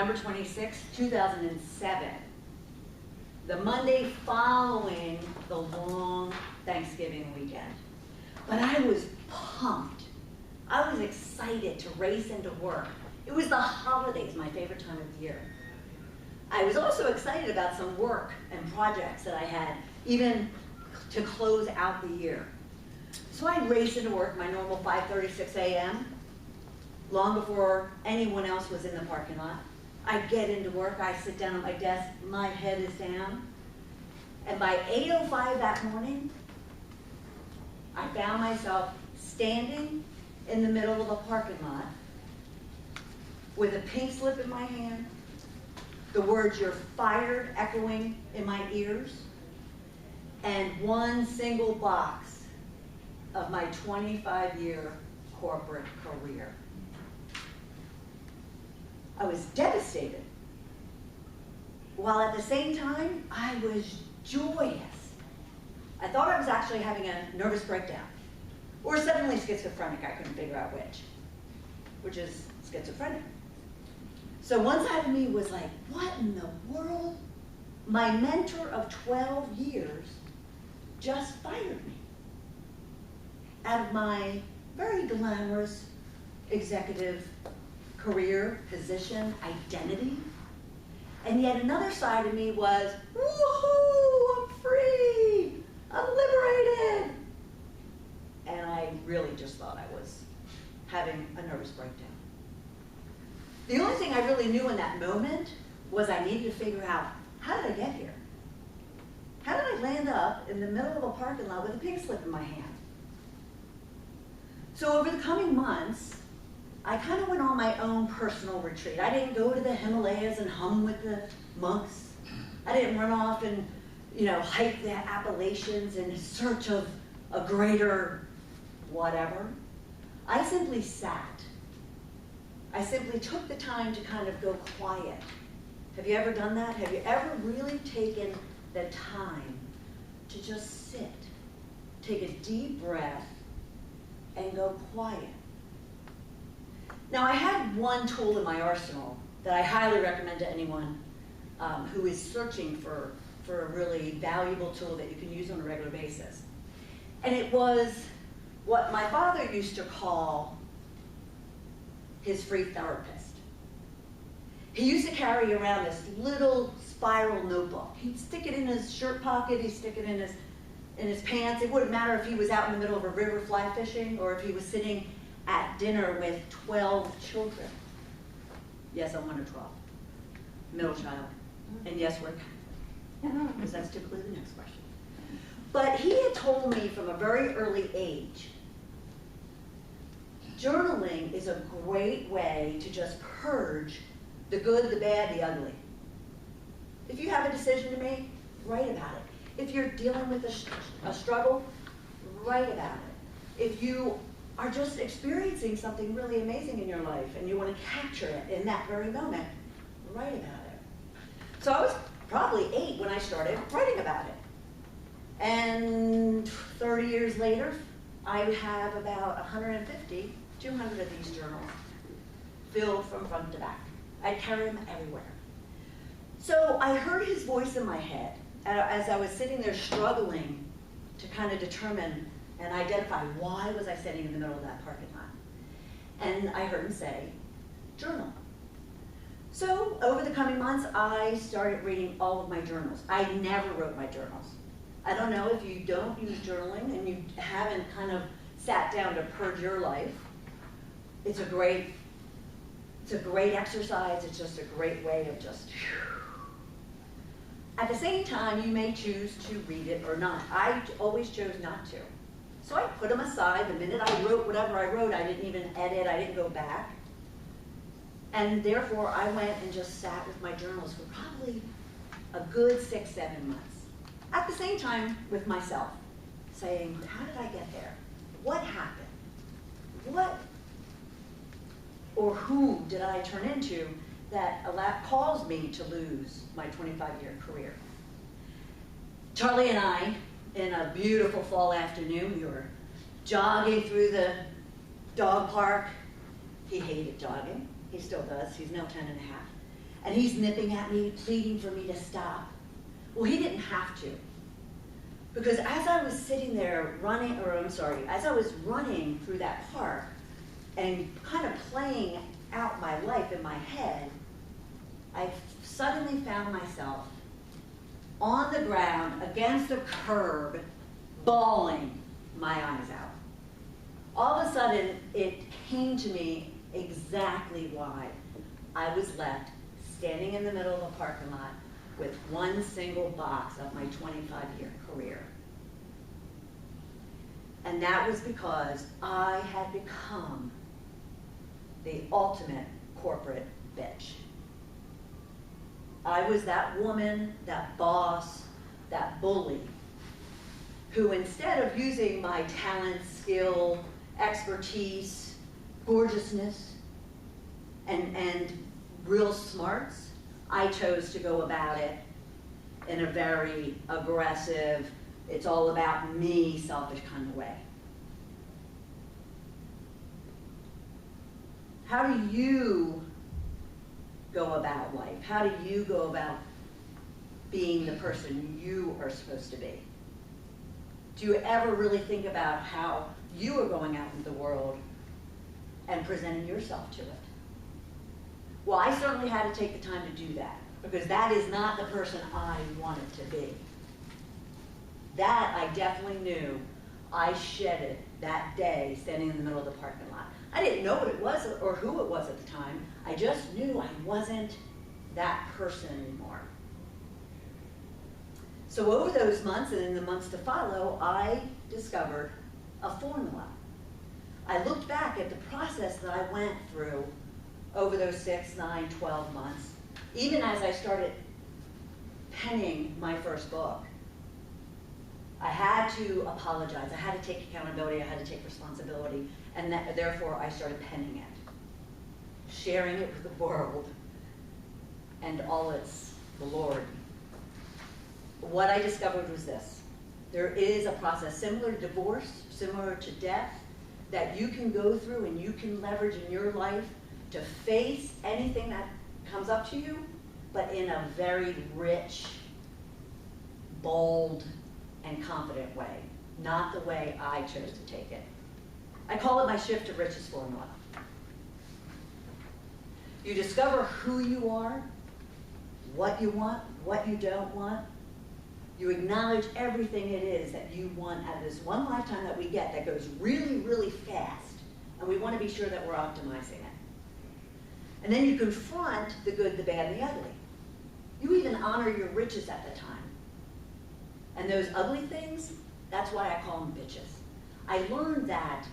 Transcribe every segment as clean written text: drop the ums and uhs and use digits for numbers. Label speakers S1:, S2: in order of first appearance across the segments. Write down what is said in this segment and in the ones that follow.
S1: November 26, 2007, the Monday following the long Thanksgiving weekend. But I was pumped. I was excited to race into work. It was the holidays, my favorite time of the year. I was also excited about some work and projects that I had, even to close out the year. So I raced into work, my normal 5:36 a.m., long before anyone else was in the parking lot. I get into work, I sit down at my desk, my head is down, and by 8:05 that morning, I found myself standing in the middle of a parking lot with a pink slip in my hand, the words "you're fired" echoing in my ears, and one single box of my 25-year corporate career. I was devastated, while at the same time, I was joyous. I thought I was actually having a nervous breakdown, or suddenly schizophrenic, I couldn't figure out which is schizophrenic. So one side of me was like, what in the world? My mentor of 12 years just fired me out of my very glamorous executive career, position, identity. And yet another side of me was, woohoo, I'm free, I'm liberated. And I really just thought I was having a nervous breakdown. The only thing I really knew in that moment was I needed to figure out, how did I get here? How did I land up in the middle of a parking lot with a pink slip in my hand? So over the coming months, I kind of went on my own personal retreat. I didn't go to the Himalayas and hum with the monks. I didn't run off and, hike the Appalachians in search of a greater whatever. I simply sat. I simply took the time to kind of go quiet. Have you ever done that? Have you ever really taken the time to just sit, take a deep breath, and go quiet? Now, I had one tool in my arsenal that I highly recommend to anyone who is searching for a really valuable tool that you can use on a regular basis. And it was what my father used to call his free therapist. He used to carry around this little spiral notebook. He'd stick it in his shirt pocket, he'd stick it in his pants. It wouldn't matter if he was out in the middle of a river fly fishing or if he was sitting at dinner with 12 children. Yes, I'm one of 12. Middle child. And yes, we're Catholic, because that's typically the next question. But he had told me from a very early age, journaling is a great way to just purge the good, the bad, the ugly. If you have a decision to make, write about it. If you're dealing with a struggle, write about it. If you are just experiencing something really amazing in your life and you want to capture it in that very moment, write about it. So I was probably 8 when I started writing about it. And 30 years later, I have about 150, 200 of these journals filled from front to back. I carry them everywhere. So I heard his voice in my head as I was sitting there struggling to kind of determine and identify why was I sitting in the middle of that parking lot. And I heard him say, journal. So over the coming months, I started reading all of my journals. I never wrote my journals. I don't know if you don't use journaling and you haven't kind of sat down to purge your life. It's a great exercise. It's just a great way of just, at the same time, you may choose to read it or not. I always chose not to. So I put them aside. The minute I wrote whatever I wrote, I didn't even edit, I didn't go back. And therefore, I went and just sat with my journals for probably a good 6, 7 months. At the same time, with myself, saying, how did I get there? What happened? What or who did I turn into that caused me to lose my 25-year career? Charlie and I, in a beautiful fall afternoon, we were jogging through the dog park. He hated jogging. He still does. He's now 10 and a half. and he's nipping at me, pleading for me to stop. Well, he didn't have to. Because as I was sitting there as I was running through that park and kind of playing out my life in my head, I suddenly found myself on the ground against a curb, bawling my eyes out. All of a sudden, it came to me exactly why I was left standing in the middle of a parking lot with one single box of my 25-year career. And that was because I had become the ultimate corporate bitch. I was that woman, that boss, that bully, who instead of using my talent, skill, expertise, gorgeousness, and real smarts, I chose to go about it in a very aggressive, it's all about me, selfish kind of way. How do you go about life? How do you go about being the person you are supposed to be? Do you ever really think about how you are going out into the world and presenting yourself to it? Well, I certainly had to take the time to do that, because that is not the person I wanted to be. That I definitely knew I shedded that day standing in the middle of the parking lot. I didn't know what it was or who it was at the time. I just knew I wasn't that person anymore. So over those months and in the months to follow, I discovered a formula. I looked back at the process that I went through over those 6, 9, 12 months, even as I started penning my first book. I had to apologize. I had to take accountability. I had to take responsibility. And therefore, I started penning it, sharing it with the world and all its glory. What I discovered was this. There is a process similar to divorce, similar to death, that you can go through and you can leverage in your life to face anything that comes up to you, but in a very rich, bold, and confident way, not the way I chose to take it. I call it my shift to riches formula. You discover who you are, what you want, what you don't want. You acknowledge everything it is that you want out of this one lifetime that we get that goes really, really fast, and we want to be sure that we're optimizing it. And then you confront the good, the bad, and the ugly. You even honor your riches at the time. And those ugly things, that's why I call them bitches. I learned that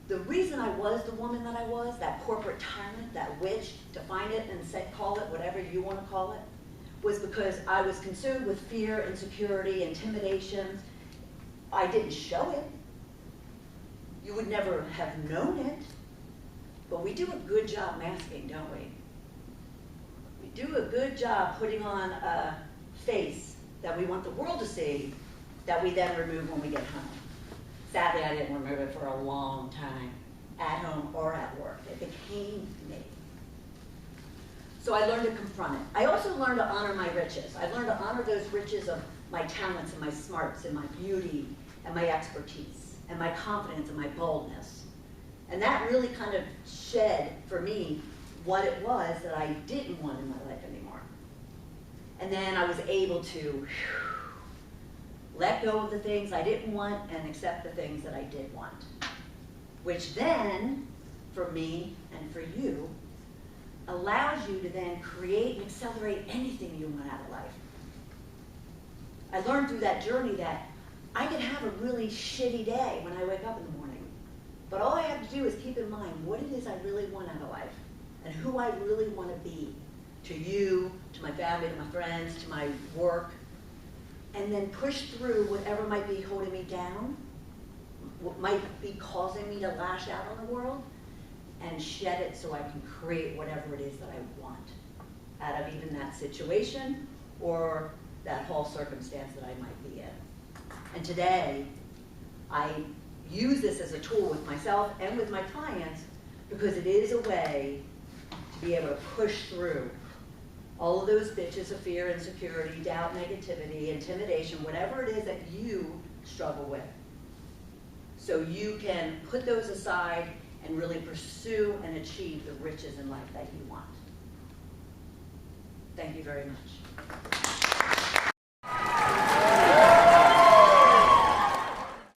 S1: the reason I was the woman that I was, that corporate tyrant, that witch, define it and say, call it whatever you want to call it, was because I was consumed with fear, insecurity, intimidation. I didn't show it. You would never have known it. But we do a good job masking, don't we? We do a good job putting on a face that we want the world to see, that we then remove when we get home. Sadly, I didn't remove it for a long time, at home or at work. It became me. So I learned to confront it. I also learned to honor my riches. I learned to honor those riches of my talents and my smarts and my beauty and my expertise and my confidence and my boldness. And that really kind of shed for me what it was that I didn't want in my life anymore. And then I was able to let go of the things I didn't want and accept the things that I did want. Which then, for me and for you, allows you to then create and accelerate anything you want out of life. I learned through that journey that I could have a really shitty day when I wake up in the morning. But all I have to do is keep in mind what it is I really want out of life and who I really want to be to you, to my family, to my friends, to my work, and then push through whatever might be holding me down, what might be causing me to lash out on the world, and shed it so I can create whatever it is that I want out of even that situation or that whole circumstance that I might be in. And today, I use this as a tool with myself and with my clients because it is a way to be able to push through all of those bitches of fear, insecurity, doubt, negativity, intimidation, whatever it is that you struggle with. So you can put those aside and really pursue and achieve the riches in life that you want. Thank you very much.